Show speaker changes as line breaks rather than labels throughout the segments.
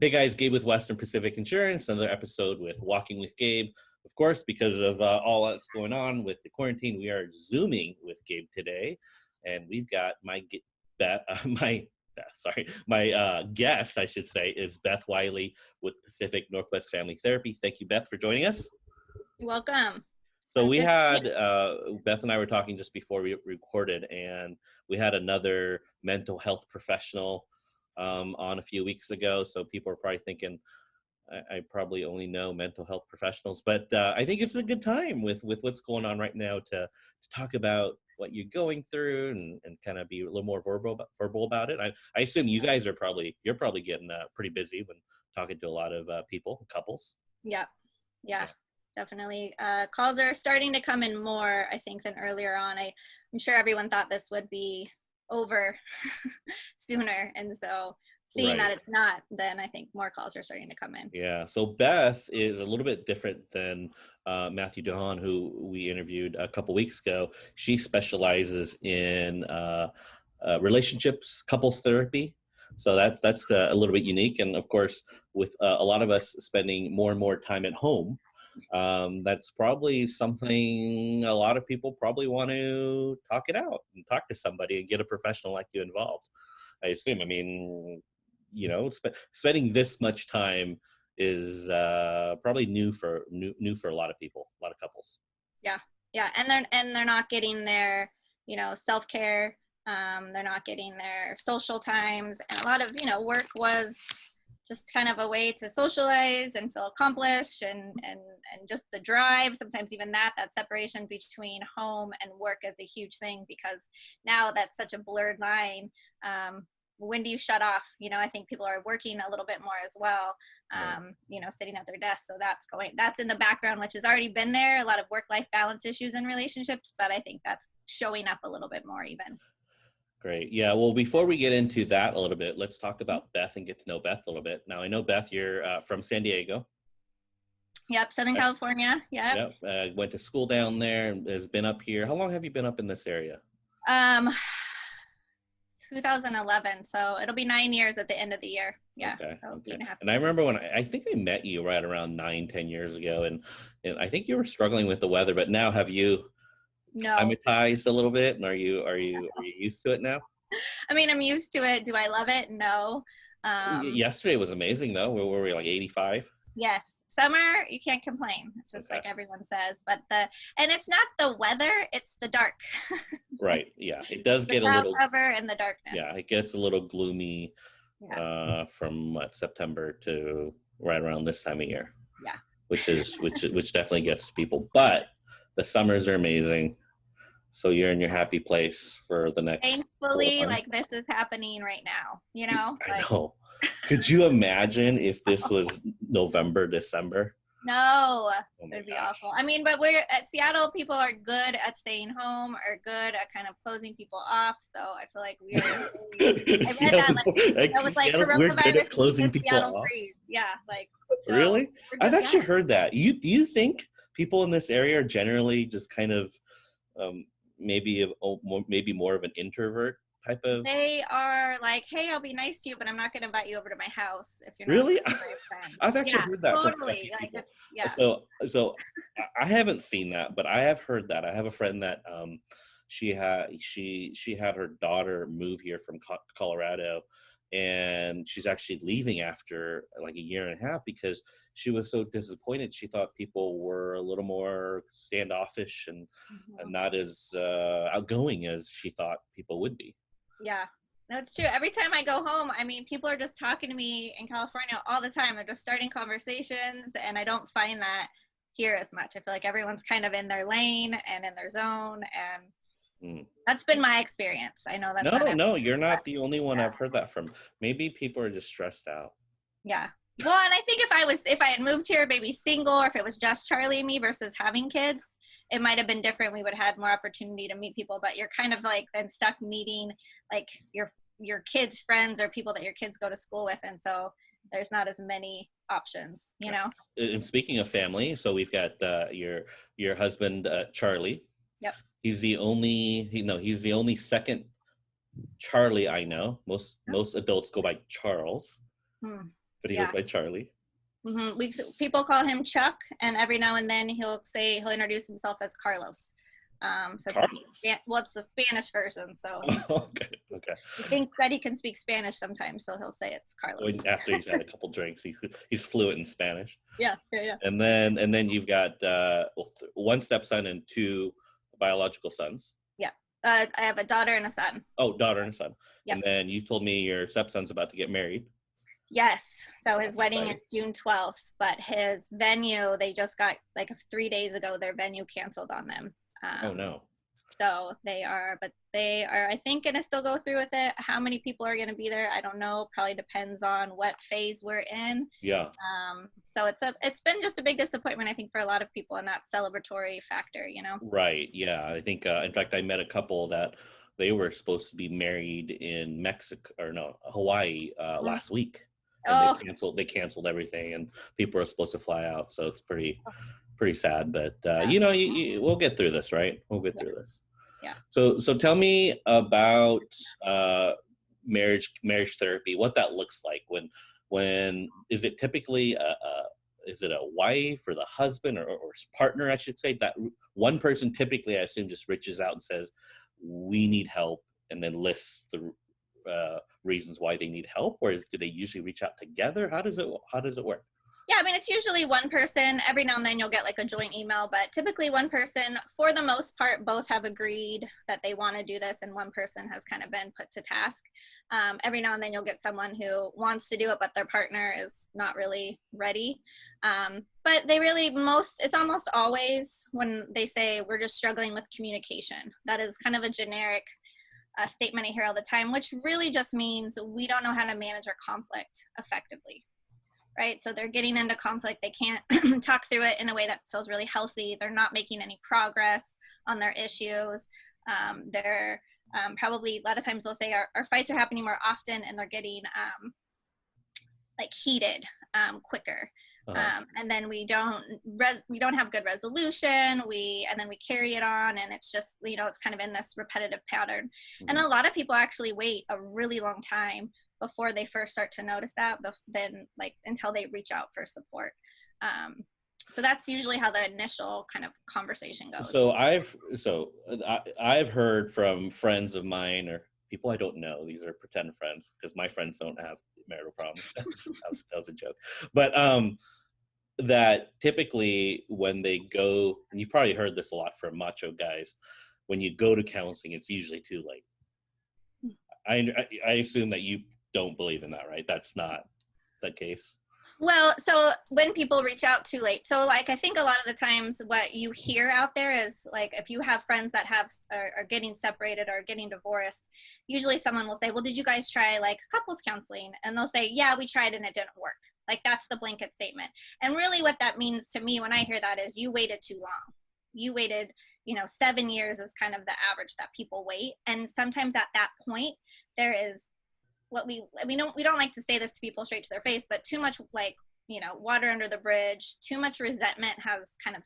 Hey guys, Gabe with Western Pacific Insurance, another episode with Walking with Gabe. Of course, because of all that's going on with the quarantine, we are Zooming with Gabe today. And we've got my guest, I should say, is Beth Wylie with Pacific Northwest Family Therapy. Thank you, Beth, for joining us.
You're welcome.
So we had, Beth and I were talking just before we recorded, and we had another mental health professional on a few weeks ago. So people are probably thinking I probably only know mental health professionals, but I think it's a good time with what's going on right now to talk about what you're going through and kind of be a little more verbal about it. I assume you guys are probably getting pretty busy when talking to a lot of people, couples.
Yeah, definitely. Calls are starting to come in more, I think, than earlier on. I'm sure everyone thought this would be over sooner, and so seeing that it's not, then I think more calls are starting to come in.
Yeah, so Beth is a little bit different than Matthew Dehan, who we interviewed a couple weeks ago. She specializes in relationships, couples therapy. So that's a little bit unique, and of course, with a lot of us spending more and more time at home, that's probably something a lot of people probably want to talk it out and talk to somebody and get a professional like you involved. I assume. I mean, spending this much time is probably new for a lot of people, a lot of couples.
Yeah, and they're not getting their self-care. They're not getting their social times, and a lot of work was just kind of a way to socialize and feel accomplished, and just the drive. Sometimes even that separation between home and work is a huge thing, because now that's such a blurred line. When do you shut off? I think people are working a little bit more as well, sitting at their desks. So that's in the background, which has already been there. A lot of work-life balance issues in relationships, but I think that's showing up a little bit more even.
Great. Yeah. Well, before we get into that a little bit, let's talk about Beth and get to know Beth a little bit. Now, I know, Beth, you're from San Diego.
Yep. Southern California. Yep.
Went to school down there and has been up here. How long have you been up in this area?
2011. So it'll be 9 years at the end of the year. Yeah.
Okay. And I remember when I think I met you right around 9-10 years ago, and I think you were struggling with the weather, but now have you acclimatized a little bit, and are you used to it now?
I mean, I'm used to it. Do I love it? No.
Yesterday was amazing though. Where were we, like 85?
Yes. Summer, you can't complain. It's just like everyone says, and it's not the weather, it's the dark.
Right. Yeah. It does get a little
cover and the darkness.
Yeah, it gets a little gloomy from September to right around this time of year.
Yeah.
Which definitely gets people. But the summers are amazing. So you're in your happy place for the next.
Thankfully, like this is happening right now,
I know. Could you imagine if this was November, December?
No, it'd be awful. I mean, but we're at Seattle, people are good at staying home, are good at kind of closing people off. So I feel like I read that was like coronavirus closing people off. Freeze. Yeah,
so really? I've actually heard that. Do you think people in this area are generally just kind of maybe more of an introvert type of?
They are like, hey, I'll be nice to you, but I'm not going to invite you over to my house if you're
really.
Not my friend.
I've actually heard that.
Totally.
So I haven't seen that, but I have heard that. I have a friend that she had her daughter move here from Colorado, and she's actually leaving after like a year and a half because she was so disappointed. She thought people were a little more standoffish and not as outgoing as she thought people would be.
Yeah, that's true. Every time I go home, I mean, people are just talking to me in California all the time. They're just starting conversations, and I don't find that here as much. I feel like everyone's kind of in their lane and in their zone, and that's been my experience. I know that.
No, you're not the only one I've heard that from. Maybe people are just stressed out.
Yeah. Well, and I think if I had moved here, maybe single, or if it was just Charlie and me versus having kids, it might have been different. We would have had more opportunity to meet people, but you're kind of like then stuck meeting like your kids' friends or people that your kids go to school with, and so there's not as many options,
And speaking of family, so we've got your husband Charlie.
Yep.
He's the only second Charlie I know. Most adults go by Charles. But he
Yeah.
goes by Charlie.
People call him Chuck, and every now and then he'll introduce himself as Carlos. So
Carlos.
it's the Spanish version. So
Okay. Okay.
he thinks that he can speak Spanish sometimes, so he'll say it's Carlos.
After he's had a couple drinks, he's fluent in Spanish.
Yeah.
And then you've got one stepson and two biological sons.
Yeah. I have a daughter and a son.
Oh, daughter and a son.
Yep.
And then you told me your stepson's about to get married.
Yes. So his wedding
exciting.
is June 12th, but his venue, they just got, like 3 days ago, their venue canceled on them.
Oh, no.
So they are, I think, going to still go through with it. How many people are going to be there? I don't know. Probably depends on what phase we're in.
Yeah.
So it's been just a big disappointment, I think, for a lot of people in that celebratory factor, you know?
Right. Yeah. I think, in fact, I met a couple that they were supposed to be married in Hawaii last week. And they canceled everything, and people are supposed to fly out. So it's pretty sad, but we'll get through this, right? We'll get through this.
Yeah.
So tell me about marriage therapy, what that looks like. When is it typically is it a wife or the husband or partner, I should say, that one person typically, I assume, just reaches out and says, we need help, and then lists the reasons why they need help, or do they usually reach out together? How does it work?
Yeah, I mean, it's usually one person. Every now and then you'll get like a joint email, but typically one person. For the most part, both have agreed that they want to do this, and one person has kind of been put to task. Every now and then you'll get someone who wants to do it, but their partner is not really ready. But it's almost always when they say, we're just struggling with communication. That is kind of a generic statement I hear all the time, which really just means we don't know how to manage our conflict effectively. Right? So they're getting into conflict. They can't talk through it in a way that feels really healthy. They're not making any progress on their issues. They're probably, a lot of times they'll say our fights are happening more often, and they're getting like heated quicker. And then we don't have good resolution. And then we carry it on, and it's just, it's kind of in this repetitive pattern. Mm-hmm. And a lot of people actually wait a really long time before they first start to notice that, then until they reach out for support. So that's usually how the initial kind of conversation goes.
So I've heard from friends of mine or people I don't know. These are pretend friends because my friends don't have marital problems. that was a joke. But that typically when they go, and you've probably heard this a lot from macho guys, when you go to counseling, it's usually too late. I assume that you don't believe in that, right? That's not the case.
Well, so when people reach out too late, so I think a lot of the times what you hear out there is if you have friends that are getting separated or getting divorced, usually someone will say, well, did you guys try couples counseling? And they'll say, yeah, we tried and it didn't work. That's the blanket statement. And really what that means to me when I hear that is you waited too long. You waited, 7 years is kind of the average that people wait. And sometimes at that point, there is we don't like to say this to people straight to their face, but too much water under the bridge, too much resentment has kind of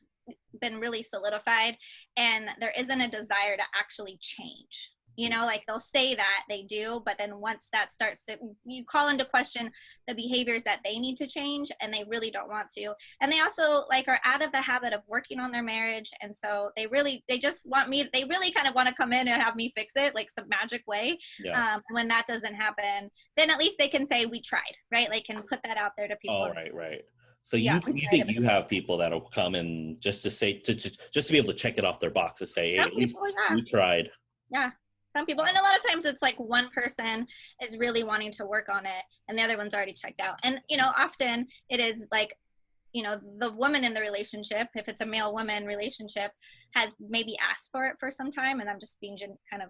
been really solidified, and there isn't a desire to actually change. They'll say that they do, but then once that starts to, you call into question the behaviors that they need to change, and they really don't want to. And they also are out of the habit of working on their marriage. And so they really kind of want to come in and have me fix it some magic way. Yeah. When that doesn't happen, then at least they can say we tried, right? They can put that out there to people.
Oh, right. So you think you have people that'll come in just to say, just to be able to check it off their box to say, hey, at least we tried.
Yeah. Some people, and a lot of times it's one person is really wanting to work on it and the other one's already checked out. And, often it is the woman in the relationship, if it's a male-woman relationship, has maybe asked for it for some time, and I'm just being kind of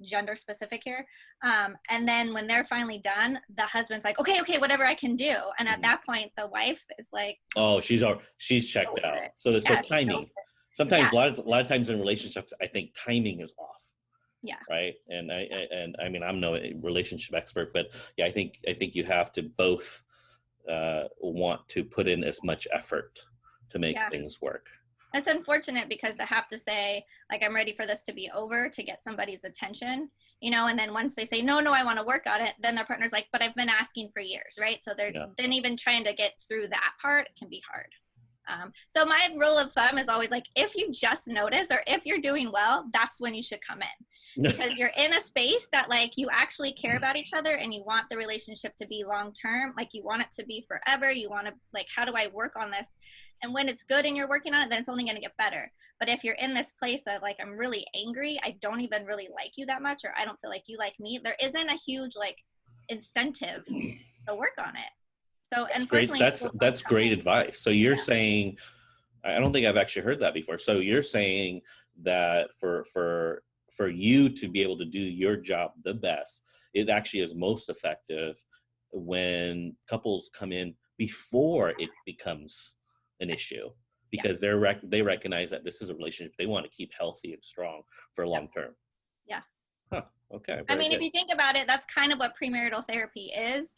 gender specific here. And then when they're finally done, the husband's like, okay, whatever I can do. And at that point, the wife is like,
oh, she's checked out. So timing. Sometimes a lot of times in relationships, I think timing is off.
Yeah.
Right. And I mean, I'm no relationship expert, but yeah, I think you have to both want to put in as much effort to make things work.
It's unfortunate because I have to say, I'm ready for this to be over to get somebody's attention. and then once they say, no, I want to work on it, then their partner's like, but I've been asking for years, right? So they're
Yeah.
then even trying to get through that part can be hard. So my rule of thumb is always like, if you just notice or if you're doing well, that's when you should come in, because you're in a space that like you actually care about each other and you want the relationship to be long term. Like you want it to be forever. You want to like, how do I work on this? And when it's good and you're working on it, then it's only going to get better. But if you're in this place of like, I'm really angry, I don't even really like you that much, or I don't feel like you like me, there isn't a huge like incentive to work on it. So
That's
unfortunately,
great. That's great advice. So you're saying, I don't think I've actually heard that before. So you're saying that for you to be able to do your job the best, it actually is most effective when couples come in before it becomes an issue, because they recognize that this is a relationship they want to keep healthy and strong for long term.
Yeah.
Huh. Okay.
I mean, if you think about it, that's kind of what premarital therapy is.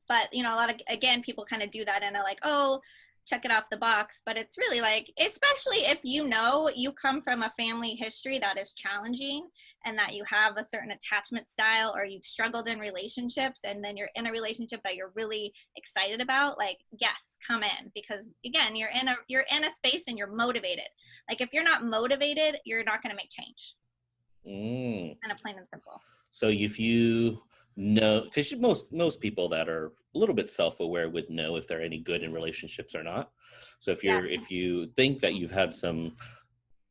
But, a lot of, again, people kind of do that and are like, oh, check it off the box. But it's really like, especially if you come from a family history that is challenging and that you have a certain attachment style, or you've struggled in relationships and then you're in a relationship that you're really excited about, like, yes, come in, because again, you're in a space and you're motivated. Like if you're not motivated, you're not going to make change. Kind of plain and simple.
So if you know, because most people that are a little bit self-aware would know if they're any good in relationships or not. So if you think that you've had some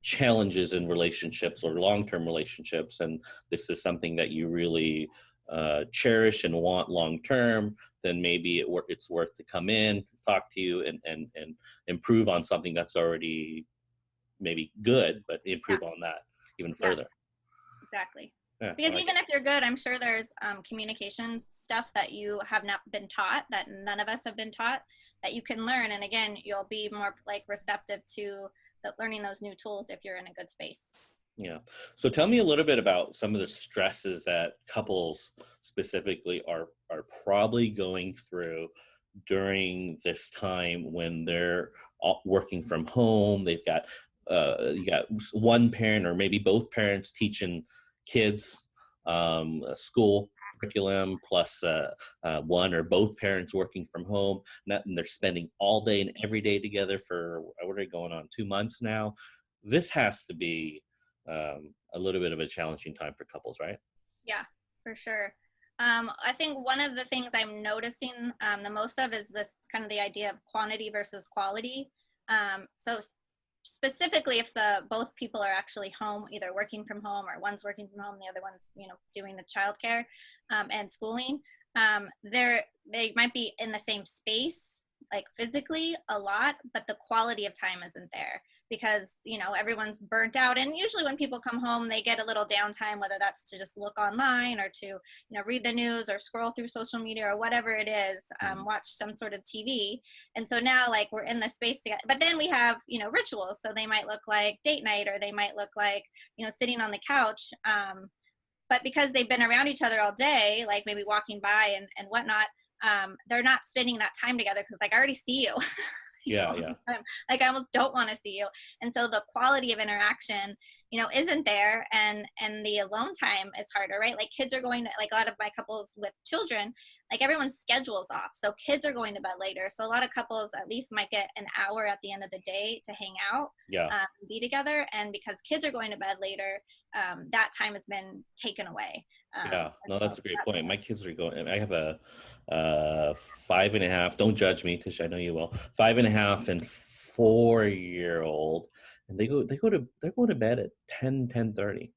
challenges in relationships or long-term relationships, and this is something that you really cherish and want long-term, then maybe it's worth to come in, talk to you, and improve on something that's already maybe good, but improve on that even further.
Exactly.
Yeah,
because even if you're good, I'm sure there's communication stuff that you have not been taught, that none of us have been taught, that you can learn. And again, you'll be more like receptive to learning those new tools if you're in a good space.
Yeah. So tell me a little bit about some of the stresses that couples specifically are probably going through during this time when they're all working from home. They've got you got one parent or maybe both parents teaching kids school curriculum, plus one or both parents working from home, and they're spending all day and every day together for, what are they going on, 2 months now? This has to be a little bit of a challenging time for couples, right?
Yeah, for sure. I think one of the things I'm noticing the most of is this kind of the idea of quantity versus quality. So specifically if both people are actually home, either working from home, or one's working from home, the other one's doing the childcare and schooling, they might be in the same space like physically a lot, but the quality of time isn't there, because everyone's burnt out. And usually when people come home, they get a little downtime, whether that's to just look online or to read the news or scroll through social media or whatever it is, watch some sort of TV. And so now like we're in the space together, but then we have rituals, so they might look like date night, or they might look like sitting on the couch, but because they've been around each other all day, like maybe walking by and whatnot, they're not spending that time together, because like I already see you.
Yeah.
Like I almost don't want to see you. And so the quality of interaction, isn't there. And the alone time is harder, right? Like kids are going to, like a lot of my couples with children, like everyone's schedule's off. So kids are going to bed later. So a lot of couples at least might get an hour at the end of the day to hang out, be together. And because kids are going to bed later, that time has been taken away.
No, that's a great point. My kids are going, I have a 5.5, don't judge me because I know you will, 5.5 and 4-year-old, and they're going to bed at 10:30.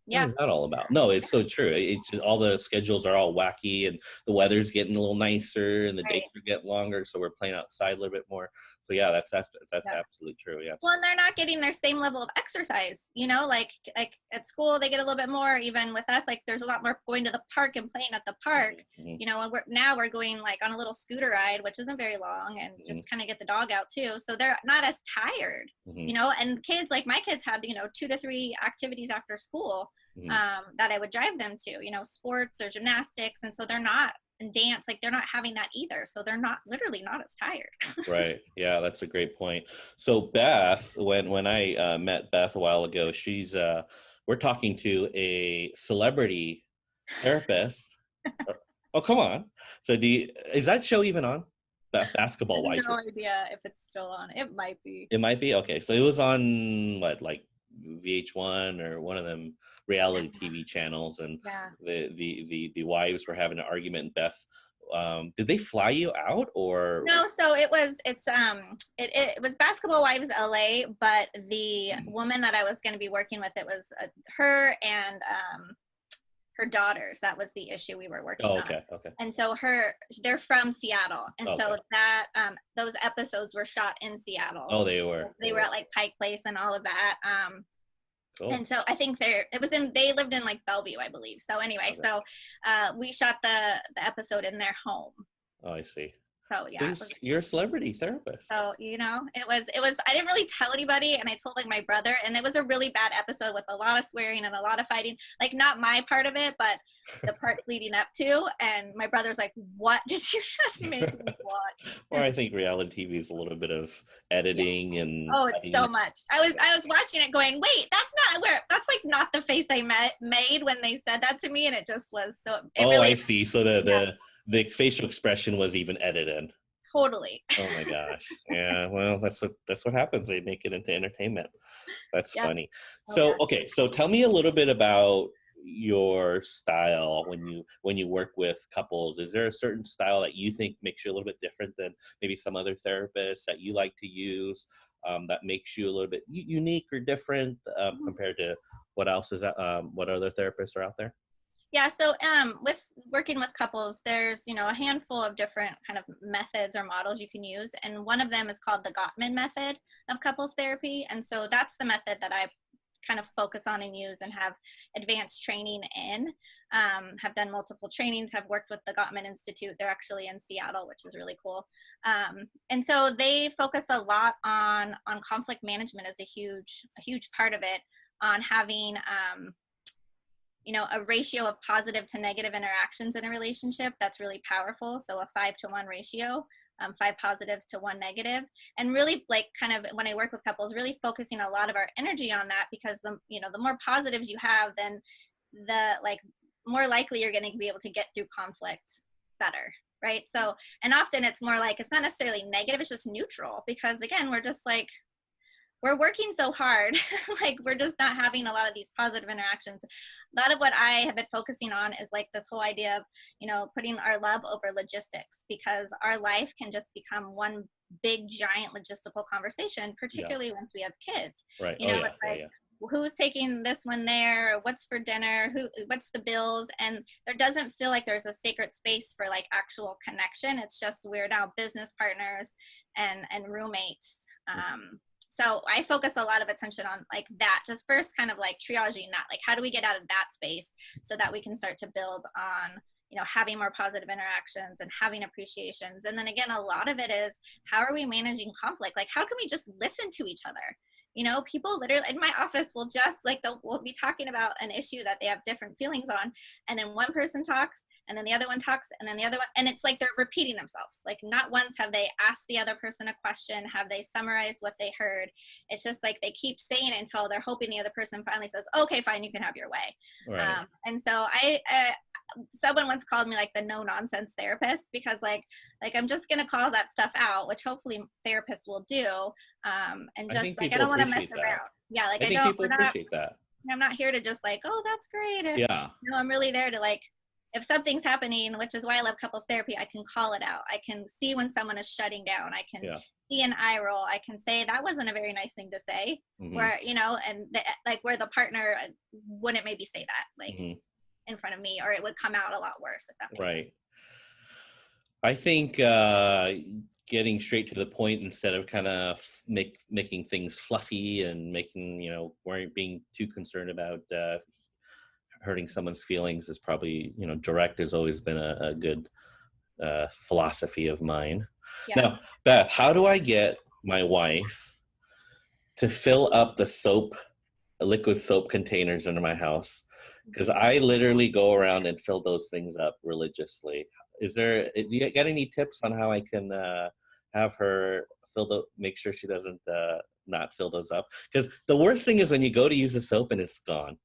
Yeah.
What is that all about? No, it's so true. It's just, all the schedules are all wacky, and the weather's getting a little nicer, and the days are getting longer, so we're playing outside a little bit more. So yeah, that's absolutely true. Yeah.
Well, and they're not getting their same level of exercise, like at school they get a little bit more. Even with us, like there's a lot more going to the park and playing at the park, and we're going like on a little scooter ride, which isn't very long, and just kind of get the dog out too, so they're not as tired. And kids, like my kids had 2 to 3 activities after school that I would drive them to, sports or gymnastics, and so they're not, and dance, like they're not having that either, so they're literally not as tired.
Right. Yeah, that's a great point. So Beth, when I met Beth a while ago, she's we're talking to a celebrity therapist. Oh, come on. So is that show even on?
I
Basketball
have
Wives?
no idea if it's still on. It might be.
It might be. Okay. So it was on what, like VH1 or one of them reality TV channels, and
Yeah.
the wives were having an argument. And Beth, did they fly you out or?
No, so it was Basketball Wives LA, but the woman that I was going to be working with, it was her and her daughters. That was the issue we were working
Oh,
on.
okay. Okay.
And so they're from Seattle, and
Okay.
so that those episodes were shot in Seattle.
Oh, they were.
They were at like Pike Place and all of that.
Cool.
And so I think they lived in like Bellevue, I believe. So anyway,
Okay.
so we shot the episode in their home.
Oh, I see.
So yeah,
You're a celebrity therapist.
so it was I didn't really tell anybody, and I told like my brother, and it was a really bad episode with a lot of swearing and a lot of fighting, like not my part of it, but the parts leading up to. And my brother's like, what did you just make me watch?
Or I think reality TV is a little bit of editing and
It's so much. I was watching it going, wait, that's like not the face they made when they said that to me, and it just was so.
I see. So the facial expression was even edited.
Totally.
Oh my gosh. Yeah. Well, that's what happens. They make it into entertainment. That's funny. So okay. So tell me a little bit about your style when you work with couples. Is there a certain style that you think makes you a little bit different than maybe some other therapists that you like to use, that makes you a little bit unique or different compared to what else is that? What other therapists are out there?
Yeah, so with working with couples, there's a handful of different kind of methods or models you can use, and one of them is called the Gottman method of couples therapy, and so that's the method that I kind of focus on and use and have advanced training in. Have done multiple trainings, have worked with the Gottman Institute. They're actually in Seattle, which is really cool. And so they focus a lot on conflict management as a huge part of it, on having a ratio of positive to negative interactions in a relationship that's really powerful. So a 5-to-1 ratio, 5 positives to 1 negative, and really like kind of when I work with couples, really focusing a lot of our energy on that, because the more positives you have, then the more likely you're going to be able to get through conflict better. Right. So, and often it's more like, it's not necessarily negative, it's just neutral, because again, we're working so hard, like we're just not having a lot of these positive interactions. A lot of what I have been focusing on is like this whole idea of, putting our love over logistics, because our life can just become one big giant logistical conversation, particularly once we have kids.
Right.
It's like, who's taking this one there? What's for dinner? What's the bills? And there doesn't feel like there's a sacred space for like actual connection. It's just, we're now business partners and roommates. So I focus a lot of attention on like that, just first kind of like triaging that, like how do we get out of that space so that we can start to build on, having more positive interactions and having appreciations. And then again, a lot of it is, how are we managing conflict? Like, how can we just listen to each other? People literally in my office will just we'll be talking about an issue that they have different feelings on. And then one person talks, and then the other one talks, and then the other one. And it's like they're repeating themselves. Like not once have they asked the other person a question, have they summarized what they heard. It's just like they keep saying it until they're hoping the other person finally says, okay, fine, you can have your way.
Right.
And so someone once called me like the no nonsense therapist, because like I'm just going to call that stuff out, which hopefully therapists will do. And just like, I don't want to mess around. Yeah. Like
I think people appreciate that.
I'm not here to just like, oh, that's great. And, I'm really there to like, if something's happening, which is why I love couples therapy, I can call it out. I can see when someone is shutting down. I can see an eye roll. I can say that wasn't a very nice thing to say, where, and where the partner wouldn't maybe say that like in front of me, or it would come out a lot worse. If that makes sense.
I think getting straight to the point instead of kind of making things fluffy and making, weren't being too concerned about hurting someone's feelings is probably, direct has always been a good philosophy of mine. Now, Beth, how do I get my wife to fill up the liquid soap containers in my house? Because I literally go around and fill those things up religiously. Do you got any tips on how I can have her make sure she doesn't not fill those up? Because the worst thing is when you go to use the soap and it's gone.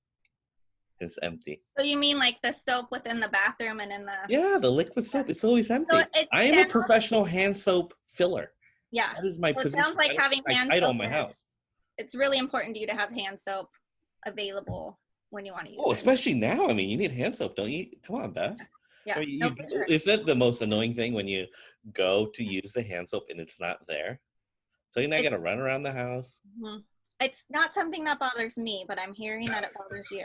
It's empty.
So you mean like the soap within the bathroom and in the...
Yeah, the liquid soap, it's always empty.
So it
I am a
sounds,
professional hand soap filler.
yeah.
That is my
So it
position.
sounds like having hand
I
soap
own my house.
it's really important to you to have hand soap available when you want to use
Oh,
it.
especially now. I mean, you need hand soap, don't you? Come on, Beth.
Yeah,
I mean,
no, for sure.
is that the most annoying thing when you go to use the hand soap and it's not there? So you're not going to run around the house.
It's not something that bothers me, but I'm hearing that it bothers you.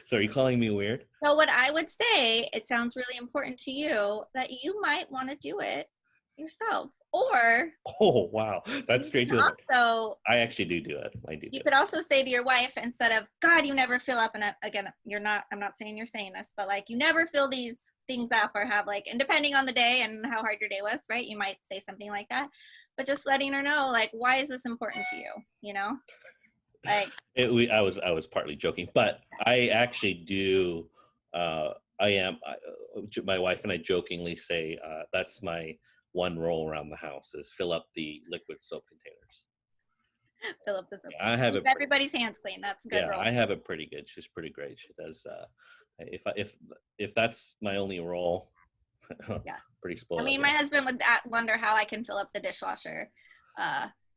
So are you calling me weird?
So what I would say, it sounds really important to you that you might want to do it yourself, or
Oh, wow. That's great to hear.
Also,
I actually do it. I do.
You could also say to your wife, instead of, God, you never fill up, and again, I'm not saying you're saying this, but like, you never fill these things up or have like, and depending on the day and how hard your day was, right? You might say something like that, but just letting her know, like, why is this important to you? You know? Like,
I was partly joking, but I actually do. My wife and I jokingly say that's my one role around the house is fill up the liquid soap containers.
Fill up the soap.
Yeah, I have
Keep everybody's hands clean. That's a good role.
I have it pretty good. She's pretty great. She does. If that's my only role,
yeah,
pretty spoiled.
I mean, my husband would wonder how I can fill up the dishwasher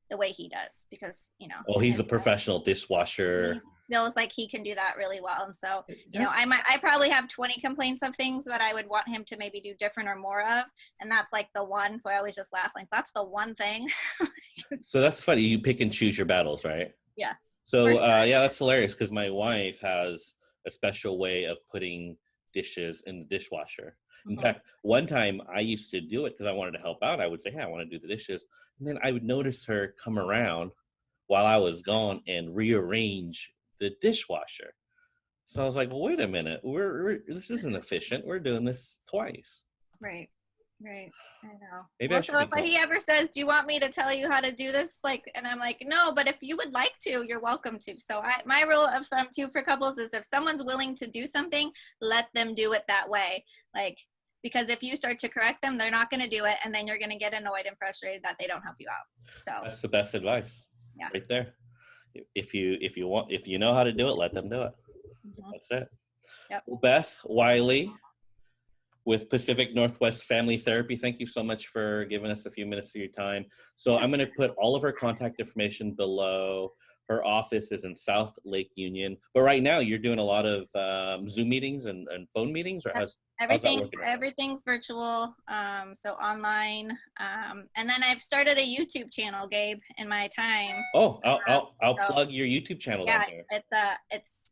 the way he does, because, you know.
Well, he's a professional dishwasher.
He feels like he can do that really well, and so, you know, I probably have 20 complaints of things that I would want him to maybe do different or more of, and that's like the one. So I always just laugh, like, that's the one thing.
So that's funny. You pick and choose your battles, right?
Yeah.
So yeah, that's hilarious, because my wife has a special way of putting dishes in the dishwasher. In fact, one time I used to do it because I wanted to help out. I would say, hey, I want to do the dishes. And then I would notice her come around while I was gone and rearrange the dishwasher. So I was like, well, wait a minute. This isn't efficient. We're doing this twice.
Right. Right. I know.
Maybe
so if he ever says, do you want me to tell you how to do this? Like, and I'm like, no, but if you would like to, you're welcome to. So my rule of thumb too for couples is, if someone's willing to do something, let them do it that way. Like, because if you start to correct them, they're not going to do it. And then you're going to get annoyed and frustrated that they don't help you out. So
that's the best advice.
Yeah.
Right there. If you know how to do it, let them do it. That's it.
Yep.
Well, Beth, Wylie with Pacific Northwest Family Therapy, thank you so much for giving us a few minutes of your time. So I'm going to put all of her contact information below. Her office is in South Lake Union, but right now you're doing a lot of Zoom meetings and phone meetings, or
everything's virtual, so online, and then I've started a YouTube channel, Gabe, in my time.
Oh, I'll plug your YouTube channel.
Yeah,
down there.
It's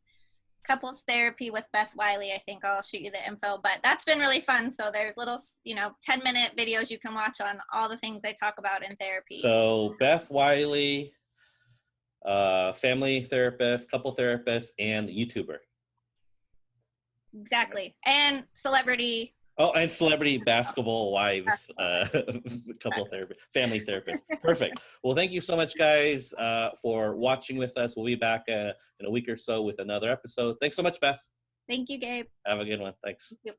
Couples Therapy with Beth, Wylie. I think I'll shoot you the info, but that's been really fun. So there's little, 10-minute videos you can watch on all the things I talk about in therapy.
So Beth, Wylie, family therapist, couple therapist, and YouTuber.
Exactly. And celebrity.
Oh, and celebrity basketball wives, couple therapist, family therapist. Perfect. Well, thank you so much, guys, for watching with us. We'll be back in a week or so with another episode. Thanks so much, Beth.
Thank you, Gabe.
Have a good one. Thanks.
Thank you.